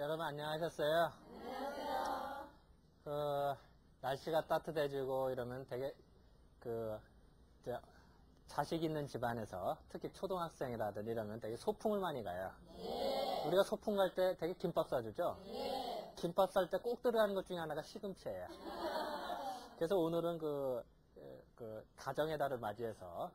여러분 안녕하셨어요? 안녕하세요. 날씨가 따뜻해지고 이러면 되게 자식 있는 집안에서 특히 초등학생이라든지 이러면 되게 소풍을 많이 가요. 네. 우리가 소풍 갈 때 되게 김밥 싸주죠? 네. 김밥 쌀 때 꼭 들어가는 것 중에 하나가 시금치예요. 그래서 오늘은 가정의 달을 맞이해서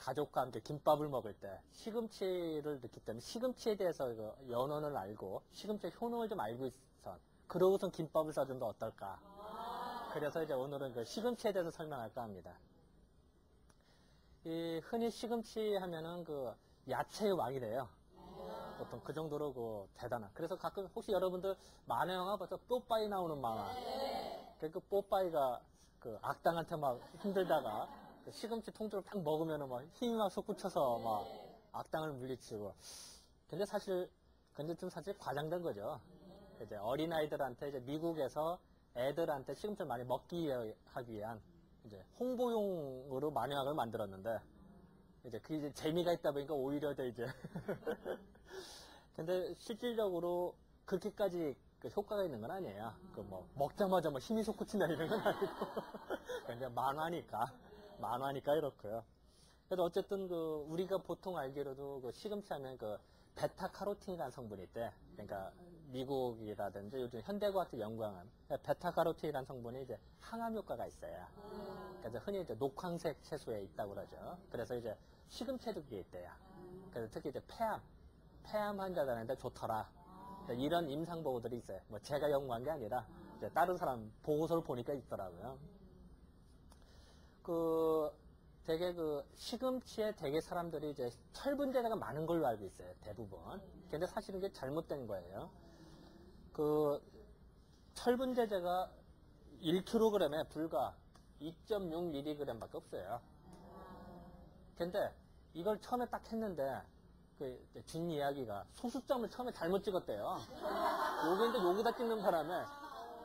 가족과 함께 김밥을 먹을 때 시금치를 넣기 때문에 시금치에 대해서 연원을 알고 시금치의 효능을 좀 알고 있어. 그러고선 김밥을 싸주면 어떨까. 그래서 이제 오늘은 시금치에 대해서 설명할까 합니다. 흔히 시금치 하면은 야채의 왕이래요. 보통 그 정도로 대단한. 그래서 가끔 혹시 여러분들 만화 영화 봐서 뽀빠이 나오는 만화. 그 뽀빠이가 악당한테 막 힘들다가 시금치 통째로 딱 먹으면은 막 힘이 막 솟구쳐서 막 악당을 물리치고. 근데 사실 과장된 거죠. 이제 어린아이들한테 이제 미국에서 애들한테 시금치를 많이 먹기 하기 위한 이제 홍보용으로 만화학을 만들었는데 이제 그게 재미가 있다 보니까 오히려 더 이제 근데 실질적으로 그렇게까지 효과가 있는 건 아니에요. 먹자마자 힘이 솟구친다 이런 건 아니고 그냥 만화니까 이렇고요. 그래서 어쨌든 우리가 보통 알기로도 시금치 하면 베타카로틴이라는 성분이 있대. 그러니까 미국이라든지 요즘 현대과학적 연구하는 베타카로틴이라는 성분이 이제 항암 효과가 있어요. 그래서 흔히 이제 녹황색 채소에 있다고 그러죠. 그래서 이제 시금치에도 그게 있대요. 그래서 특히 이제 폐암 환자들한테 좋더라. 이런 임상 보고들이 있어요. 뭐 제가 연구한 게 아니라 이제 다른 사람 보고서를 보니까 있더라고요. 되게 시금치에 되게 사람들이 이제 철분제가 많은 걸로 알고 있어요. 대부분. 근데 사실은 이게 잘못된 거예요. 철분제제가 1kg에 불과 2.6mg 밖에 없어요. 근데 이걸 처음에 딱 했는데 준 이야기가 소수점을 처음에 잘못 찍었대요. 여기인데 여기다 찍는 바람에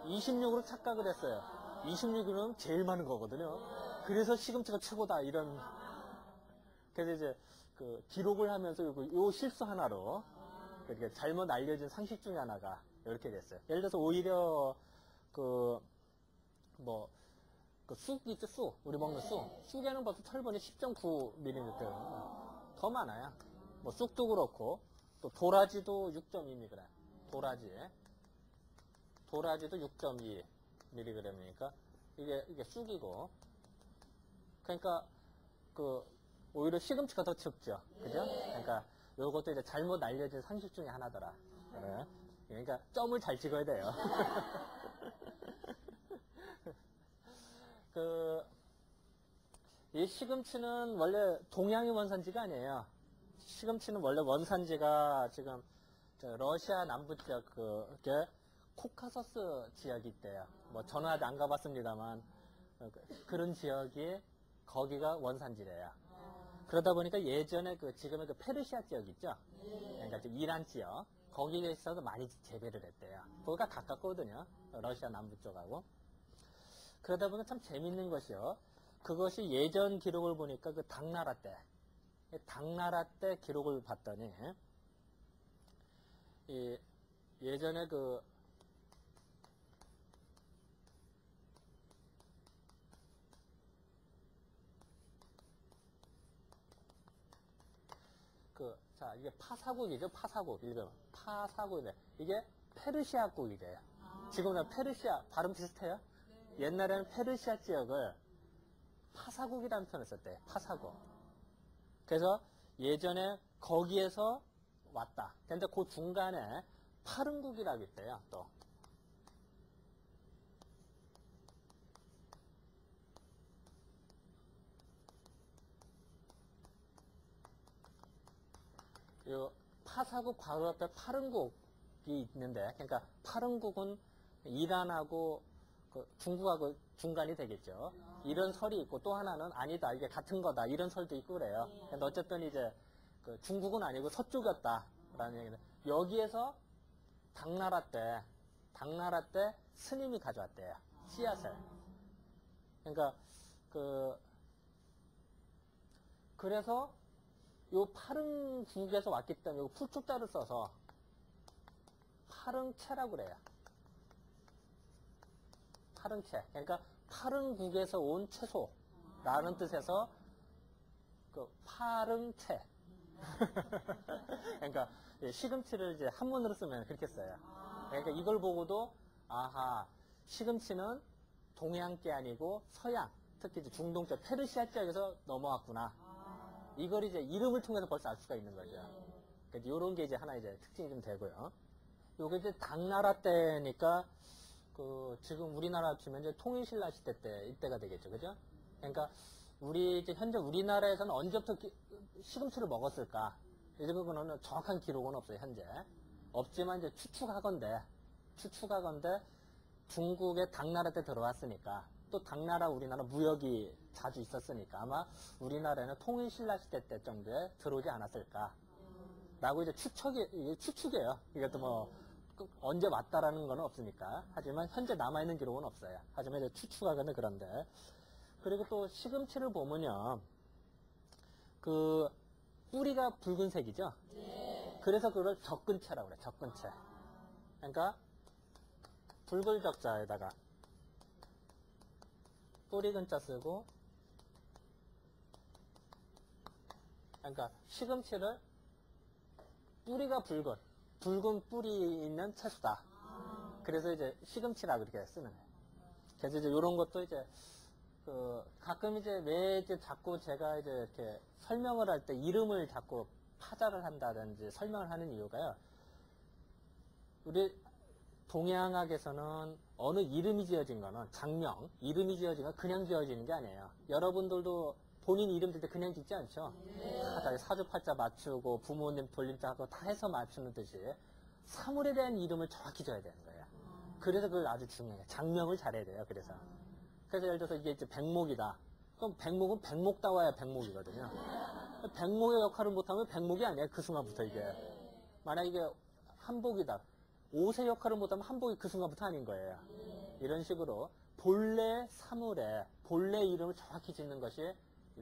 26으로 착각을 했어요. 26이면 제일 많은 거거든요. 그래서 시금치가 최고다 이런. 그래서 이제 기록을 하면서 요 실수 하나로 이렇게 잘못 알려진 상식 중에 하나가 이렇게 됐어요. 예를 들어서 오히려 쑥 있죠, 쑥. 우리 먹는 쑥. 쑥에는 벌써 철분이 10.9mg. 더 많아요. 쑥도 그렇고, 또 도라지도 6.2mg. 도라지도 6.2mg이니까, 이게 쑥이고. 그러니까, 오히려 시금치가 더 적죠. 그죠? 그러니까, 요것도 이제 잘못 알려진 상식 중에 하나더라. 그래. 그러니까, 점을 잘 찍어야 돼요. 이 시금치는 원래 동양의 원산지가 아니에요. 시금치는 원래 원산지가 지금 러시아 남부 지역 코카서스 지역이 있대요. 저는 아직 안 가봤습니다만 그런 지역이 거기가 원산지래요. 그러다 보니까 예전에 지금의 페르시아 지역 있죠. 그러니까 이란 지역 거기에 있어서 많이 재배를 했대요. 거기가 가깝거든요. 러시아 남부 쪽하고. 그러다 보니까 참 재밌는 것이요. 그것이 예전 기록을 보니까 당나라 때 기록을 봤더니, 예전에 이게 파사국이죠, 파사국. 파사국이래. 이게 페르시아국이래요. 지금은 페르시아, 발음 비슷해요? 네. 옛날에는 페르시아 지역을 파사국이라는 표현을 썼대요. 파사국. 그래서 예전에 거기에서 왔다. 근데 그 중간에 파른국이라고 있대요. 또. 요 파사국 바로 앞에 파른국이 있는데, 그러니까 파른국은 이란하고 중국하고 중간이 되겠죠. 이런 설이 있고 또 하나는 아니다, 이게 같은 거다, 이런 설도 있고 그래요. 근데 어쨌든 이제 중국은 아니고 서쪽이었다라는 얘기는, 여기에서 당나라 때 스님이 가져왔대요. 씨앗을. 그러니까 그래서 요 파른국에서 왔기 때문에 풀초자를 써서 파릉채라고 그래요. 파릉채. 그러니까 파릉국에서 온 채소라는 뜻에서 그 파릉채. 그러니까 시금치를 이제 한문으로 쓰면 그렇게 써요. 그러니까 이걸 보고도 아하, 시금치는 동양계 아니고 서양, 특히 이제 중동 쪽 페르시아 쪽에서 넘어왔구나. 이걸 이제 이름을 통해서 벌써 알 수가 있는 거죠. 그러니까 이런 게 이제 하나 이제 특징이 좀 되고요. 요게 이제 당나라 때니까 그 지금 우리나라 치면 이제 통일신라 시대 때 이때가 되겠죠, 그죠? 그러니까 우리 이제 현재 우리나라에서는 언제부터 시금치를 먹었을까? 이런 거는 정확한 기록은 없어요, 현재. 없지만 이제 추측하건대 중국의 당나라 때 들어왔으니까 또 당나라 우리나라 무역이 자주 있었으니까 아마 우리나라에는 통일신라 시대 때 정도에 들어오지 않았을까? 라고 이제 추측이에요. 이것도 뭐 언제 왔다라는 건 없으니까. 하지만 현재 남아있는 기록은 없어요. 하지만 이제 추측하건대 그런데. 그리고 또 시금치를 보면요. 그 뿌리가 붉은색이죠. 그래서 그걸 적근채라고 그래. 적근채. 그러니까 붉은 적자에다가 뿌리 근자 쓰고, 그러니까 시금치를 뿌리가 붉은 뿌리 있는 채소다. 그래서 이제 시금치라고 이렇게 쓰는 거예요. 그래서 이제 이런 것도 이제 가끔 이제 왜 이제 자꾸 제가 이제 이렇게 설명을 할 때 이름을 자꾸 파자를 한다든지 설명을 하는 이유가요. 우리 동양학에서는 어느 이름이 지어진 거는 장명, 이름이 지어진 건 그냥 지어지는 게 아니에요. 여러분들도 본인 이름 들 때 그냥 짓지 않죠? 다 사주팔자 맞추고 부모님 돌림자하고 다 해서 맞추는 듯이 사물에 대한 이름을 정확히 지어야 되는 거예요. 그래서 그걸 아주 중요해요. 장명을 잘해야 돼요. 그래서 예를 들어서 이게 이제 백목이다. 그럼 백목은 백목다워야 백목이거든요. 백목의 역할을 못하면 백목이 아니에요. 그 순간부터 이게. 만약 이게 한복이다. 옷의 역할을 못하면 한복이 그 순간부터 아닌 거예요. 이런 식으로 본래 사물에 본래 이름을 정확히 짓는 것이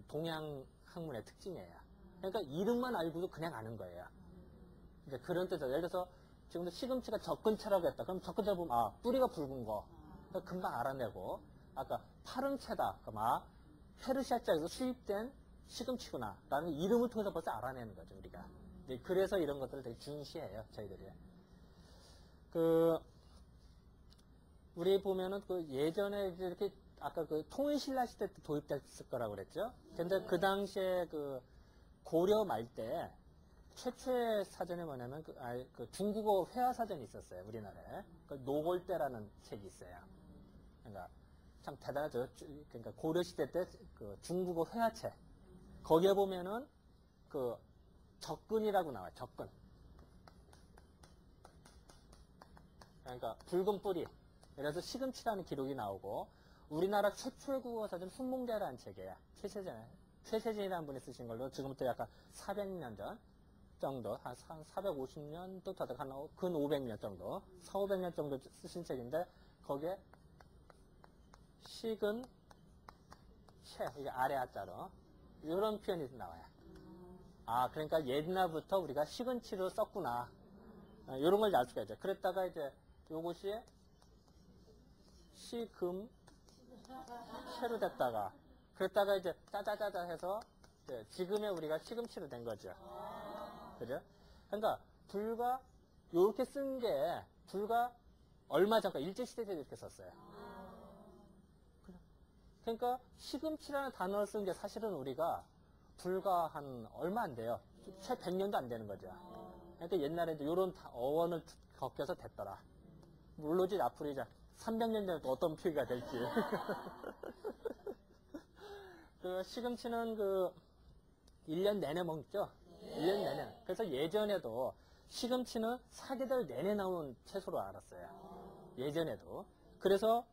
동양 학문의 특징이에요. 그러니까 이름만 알고도 그냥 아는 거예요. 이제 그런 뜻에서 예를 들어서 지금도 시금치가 적근채라고 했다. 그럼 적근채 보면 아 뿌리가 붉은 거 금방 알아내고 아까 파릉채다. 그럼 페르시아 쪽에서 수입된 시금치구나 라는 이름을 통해서 벌써 알아내는 거죠 우리가. 그래서 이런 것들을 되게 중시해요 저희들이. 우리 보면은 예전에 이렇게 아까 통일신라 시대 때 도입됐을 거라고 그랬죠. 근데 그 당시에 고려 말 때 최초의 사전이 뭐냐면 중국어 회화 사전이 있었어요 우리나라에. 노골대라는 책이 있어요. 그러니까 참 대단하죠. 그러니까 고려 시대 때 중국어 회화책 거기에 보면은 적근이라고 나와요. 적근. 그러니까 붉은 뿌리. 그래서 시금치라는 기록이 나오고 우리나라 최초의 국어사전 훈몽제라는 책이에요. 최세진이라는 분이 쓰신 걸로 지금부터 약간 400년 전 정도, 한 450년 또 더 한 근 500년 정도, 4,500년 정도 쓰신 책인데 거기에 시금채, 이게 아래 아자로 이런 표현이 나와요. 그러니까 옛날부터 우리가 시금치로 썼구나. 이런 걸 알 수가 있죠. 그랬다가 이제 요것이 시금채로 됐다가 그랬다가 이제 짜자자자 해서 이제 지금의 우리가 시금치로 된 거죠. 그죠? 그러니까 불과 요렇게 쓴 게 불과 얼마 전까 일제시대 때 이렇게 썼어요. 그러니까 시금치라는 단어를 쓴 게 사실은 우리가 불과 한 얼마 안 돼요. 채 100년도 안 되는 거죠. 그러니까 옛날에 이제 요런 어원을 걷겨서 됐더라. 물론이지 앞으로 이제 300년 전에 또 어떤 표기가 될지. 시금치는 1년 내내 먹죠? 1년 내내. 그래서 예전에도 시금치는 사계절 내내 나오는 채소로 알았어요. 예전에도. 그래서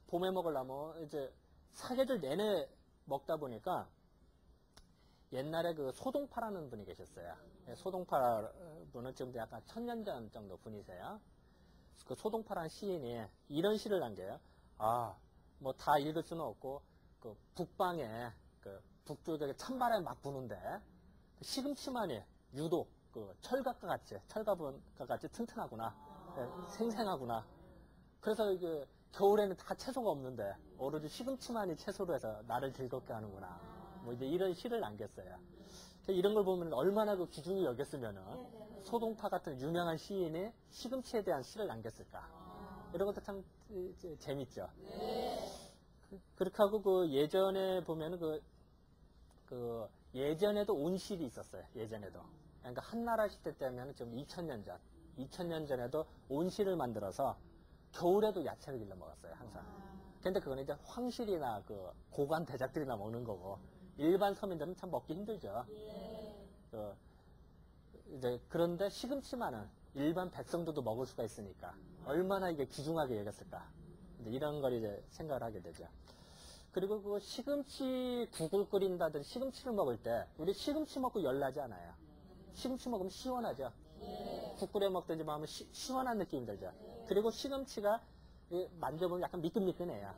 봄에 먹으려면 이제 사계절 내내 먹다 보니까 옛날에 소동파라는 분이 계셨어요. 소동파 분은 지금 약간 1000년 전 정도 분이세요. 소동파라는 시인이 이런 시를 남겨요. 뭐 다 읽을 수는 없고, 북방에, 북쪽에 찬바람이 막 부는데, 시금치만이 유독, 철갑과 같이 튼튼하구나. 생생하구나. 그래서 이게 겨울에는 다 채소가 없는데 오로지 시금치만이 채소로 해서 나를 즐겁게 하는구나. 뭐 이제 이런 시를 남겼어요. 이런 걸 보면 얼마나 그 귀중히 여겼으면은 소동파 같은 유명한 시인이 시금치에 대한 시를 남겼을까. 이런 것도 참 재밌죠. 그렇게 하고 그 예전에 보면은 그 예전에도 온실이 있었어요. 예전에도. 그러니까 한나라 시대 때면 좀 2000년 전에도 온실을 만들어서 겨울에도 야채를 길러 먹었어요. 항상. 근데 그거는 이제 황실이나 그 고관 대작들이나 먹는 거고 일반 서민들은 참 먹기 힘들죠. 이제 그런데 시금치만은 일반 백성들도 먹을 수가 있으니까 얼마나 이게 귀중하게 여겼을까. 이제 이런 걸 이제 생각을 하게 되죠. 그리고 그 시금치 국을 끓인다든지 시금치를 먹을 때 우리 시금치 먹고 열나지 않아요. 시금치 먹으면 시원하죠. 국 끓여 먹든지 뭐 하면 시원한 느낌이 들죠. 그리고 시금치가 만져보면 약간 미끈미끈해요.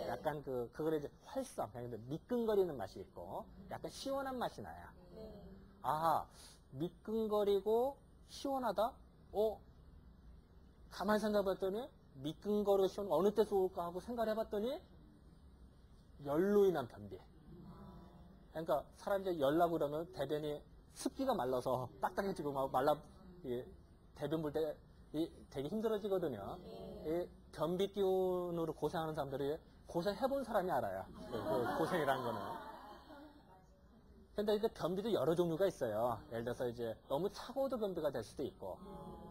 약간 그걸 이제 활성, 미끈거리는 맛이 있고 약간 시원한 맛이 나요. 아, 미끈거리고 시원하다? 가만히 생각해봤더니 미끈거리고 시원 어느 때 쏠까 하고 생각을 해봤더니 열로 인한 변비. 그러니까 사람이 열나고 그러면 대변이 습기가 말라서 딱딱해지고 막 대변 볼 때 되게 힘들어지거든요. 이 변비 기운으로 고생하는 사람들이 고생해본 사람이 알아요. 그 고생이라는 거는. 근데 이제 변비도 여러 종류가 있어요. 예를 들어서 이제 너무 차가워도 변비가 될 수도 있고,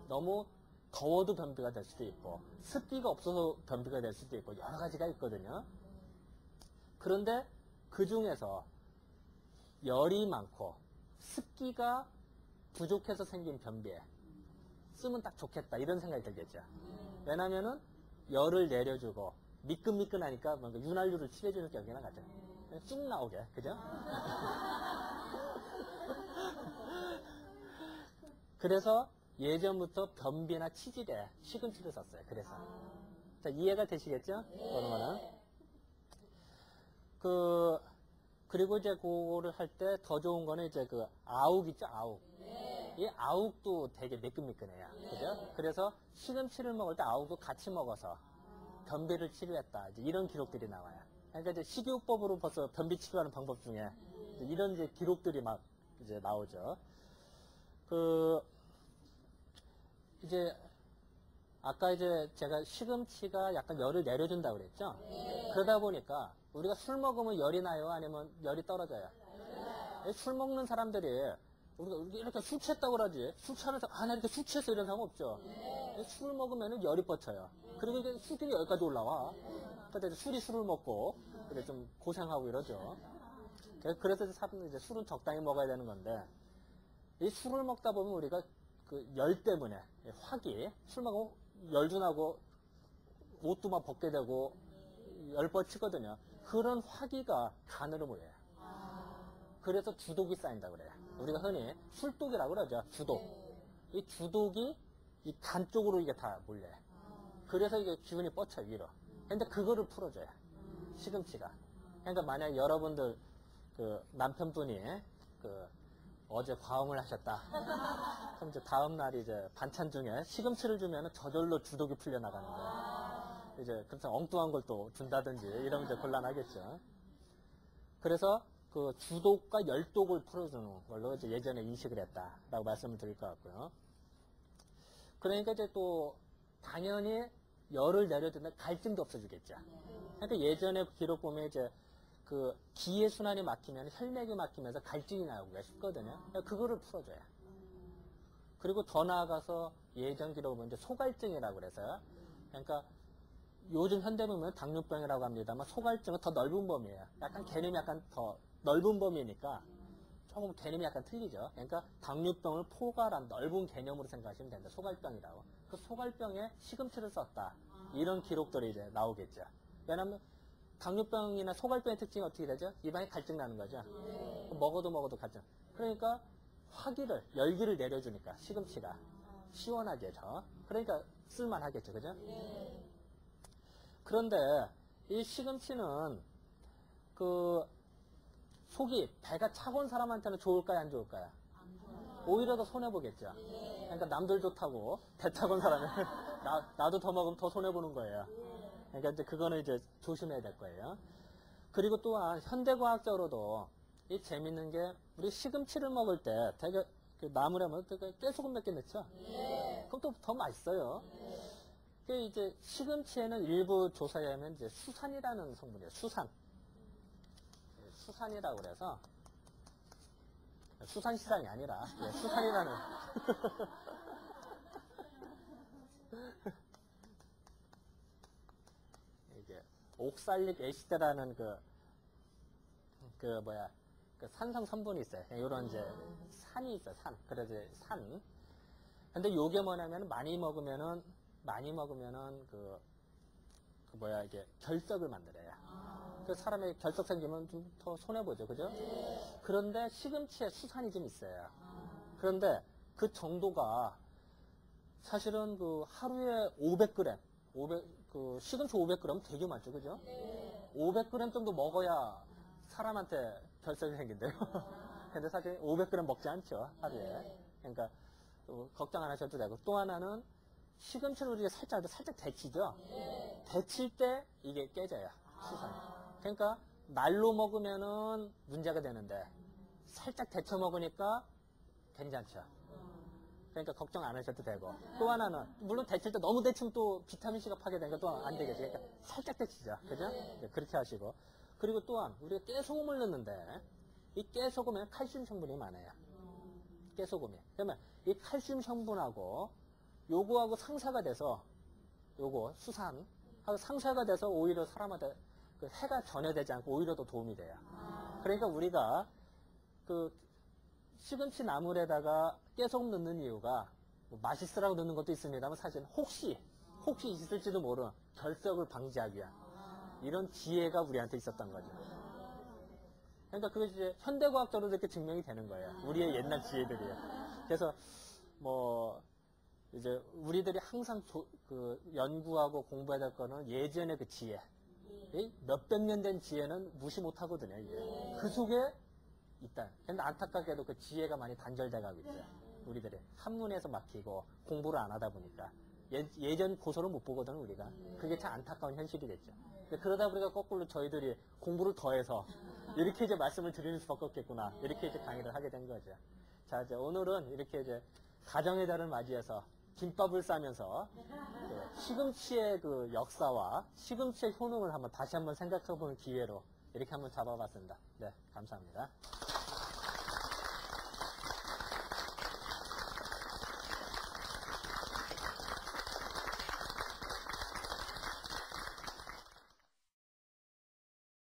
너무 더워도 변비가 될 수도 있고, 습기가 없어서 변비가 될 수도 있고, 여러 가지가 있거든요. 그런데 그 중에서 열이 많고, 습기가 부족해서 생긴 변비에 쓰면 딱 좋겠다. 이런 생각이 들겠죠. 왜냐면은 열을 내려주고, 미끈미끈하니까 뭔가 윤활유를 칠해주는 격이나 같죠. 쭉 나오게. 그죠? 그래서 예전부터 변비나 치질에 시금치를 썼어요. 그래서. 자, 이해가 되시겠죠? 그러면은. 그리고 이제 그거를 할 때 더 좋은 거는 이제 그 아욱 있죠? 아욱. 이 아욱도 되게 매끈매끈해요. 그죠? 그래서 시금치를 먹을 때 아욱도 같이 먹어서 변비를 치료했다. 이제 이런 기록들이 나와요. 그러니까 이제 식이요법으로 벌써 변비 치료하는 방법 중에 이런 이제 기록들이 막 이제 나오죠. 이제 아까 이제 제가 시금치가 약간 열을 내려준다고 그랬죠? 그러다 보니까 우리가 술 먹으면 열이 나요? 아니면 열이 떨어져요? 술 먹는 사람들이 우리가 이렇게 술 취했다고 그러지. 술 취하면서 나 이렇게 술 취했어 이런 사람 없죠? 술 먹으면 열이 뻗쳐요. 그리고 이제 술이 여기까지 올라와. 그때 술을 먹고 그래 좀 고생하고 이러죠. 그래서 사람들은 이제 술은 적당히 먹어야 되는 건데 이 술을 먹다 보면 우리가 그 열 때문에 술 먹으면 열도 나고 옷도 막 벗게 되고 열 뻗치거든요. 그런 화기가 간으로 모여요. 그래서 주독이 쌓인다고 그래요. 우리가 흔히 술독이라고 그러죠. 주독. 이 주독이 이 간 쪽으로 이게 다 몰려요. 그래서 이게 기운이 뻗쳐 위로. 근데 그거를 풀어줘요. 시금치가. 그러니까 만약 여러분들 그 남편분이 어제 과음을 하셨다. 그럼 이제 다음 날 이제 반찬 중에 시금치를 주면 저절로 주독이 풀려나가는 거예요. 이제 그래서 엉뚱한 걸 또 준다든지 이러면 이제 곤란하겠죠. 그래서 그 주독과 열독을 풀어주는 걸로 이제 예전에 인식을 했다라고 말씀을 드릴 것 같고요. 그러니까 이제 또 당연히 열을 내려주면 갈증도 없어지겠죠. 그러니까 예전에 기록 보면 이제 그 기의 순환이 막히면 혈맥이 막히면서 갈증이 나오기가 쉽거든요. 그러니까 그거를 풀어줘요. 그리고 더 나아가서 예전 기록 보면 이제 소갈증이라고 그래서요. 그러니까 요즘 현대 보면 당뇨병이라고 합니다만 소갈증은 더 넓은 범위예요. 약간 개념이 약간 더 넓은 범위니까 조금 개념이 약간 틀리죠. 그러니까 당뇨병을 포괄한 넓은 개념으로 생각하시면 됩니다. 소갈병이라고. 그 소갈병에 시금치를 썼다. 이런 기록들이 이제 나오겠죠. 왜냐하면 당뇨병이나 소갈병의 특징이 어떻게 되죠? 입안에 갈증 나는 거죠. 먹어도 갈증. 그러니까 열기를 내려주니까 시금치가 시원하게 해서. 그러니까 쓸만하겠죠. 그죠? 그런데 이 시금치는 속이 배가 차가운 사람한테는 좋을까요? 안 좋을까요? 오히려 더 손해보겠죠. 그러니까 남들 좋다고 배 차가운 사람이 나도 더 먹으면 더 손해보는 거예요. 그러니까 이제 그거는 이제 조심해야 될 거예요. 그리고 또한 현대과학적으로도 이 재밌는 게 우리 시금치를 먹을 때 되게 그 나물에 먹을 때 깨소금 몇 개 넣죠? 그럼 또 더 맛있어요. 그 이제 시금치에는 일부 조사에 의하면 이제 수산이라는 성분이에요. 수산. 수산이라고 그래서 수산시장이 아니라 수산이라는 이게 옥살릭 애시드라는 그 산성 성분이 있어요. 이런 이제 산이 있어요. 그래서 산. 근데 요게 뭐냐면 많이 먹으면은 이게 결석을 만들어요. 그 사람의 결석 생기면 좀 더 손해보죠. 그죠? 그런데 시금치에 수산이 좀 있어요. 그런데 그 정도가 사실은 그 하루에 500g, 시금치 500g 되게 많죠. 그죠? 500g 정도 먹어야 사람한테 결석이 생긴대요. 근데 사실 500g 먹지 않죠. 하루에. 그러니까 걱정 안 하셔도 되고. 또 하나는 시금치를 우리가 살짝 데치죠. 데칠 때 이게 깨져요. 수산이. 그러니까 날로 먹으면은 문제가 되는데 살짝 데쳐 먹으니까 괜찮죠. 그러니까 걱정 안 하셔도 되고. 또 하나는 물론 데칠 때 너무 데치면 또 비타민C가 파괴되니까 또 안 되겠죠. 그러니까 살짝 데치죠. 그죠? 네, 그렇게 하시고. 그리고 또한 우리가 깨소금을 넣는데 이 깨소금에는 칼슘 성분이 많아요. 깨소금이. 그러면 이 칼슘 성분하고 요거하고 상쇄가 돼서 요거 수산하고 상쇄가 돼서 오히려 사람한테 그 해가 전혀되지 않고 오히려 더 도움이 돼요. 그러니까 우리가 그 시금치 나물에다가 깨소금 넣는 이유가 뭐 맛있으라고 넣는 것도 있습니다만 사실 혹시 있을지도 모르는 결석을 방지하기 위한 이런 지혜가 우리한테 있었던 거죠. 그러니까 그게 이제 현대과학적으로 이렇게 증명이 되는 거예요. 우리의 옛날 지혜들이에요. 그래서 뭐 이제 우리들이 항상 연구하고 공부해야 될 거는 예전의 그 지혜. 몇백 년 된 지혜는 무시 못 하거든요. 이게. 그 속에 있다. 근데 안타깝게도 그 지혜가 많이 단절돼 가고 있어요. 우리들이 한문에서 막히고 공부를 안 하다 보니까 예전 고서를 못 보거든 우리가. 그게 참 안타까운 현실이 됐죠. 그러다 보니까 거꾸로 저희들이 공부를 더해서 이렇게 이제 말씀을 드리는 수밖에 없겠구나. 이렇게 이제 강의를 하게 된 거죠. 자, 이제 오늘은 이렇게 이제 가정의 달을 맞이해서 김밥을 싸면서 시금치의 그 역사와 시금치의 효능을 다시 한번 생각해 보는 기회로 이렇게 한번 잡아봤습니다. 네, 감사합니다.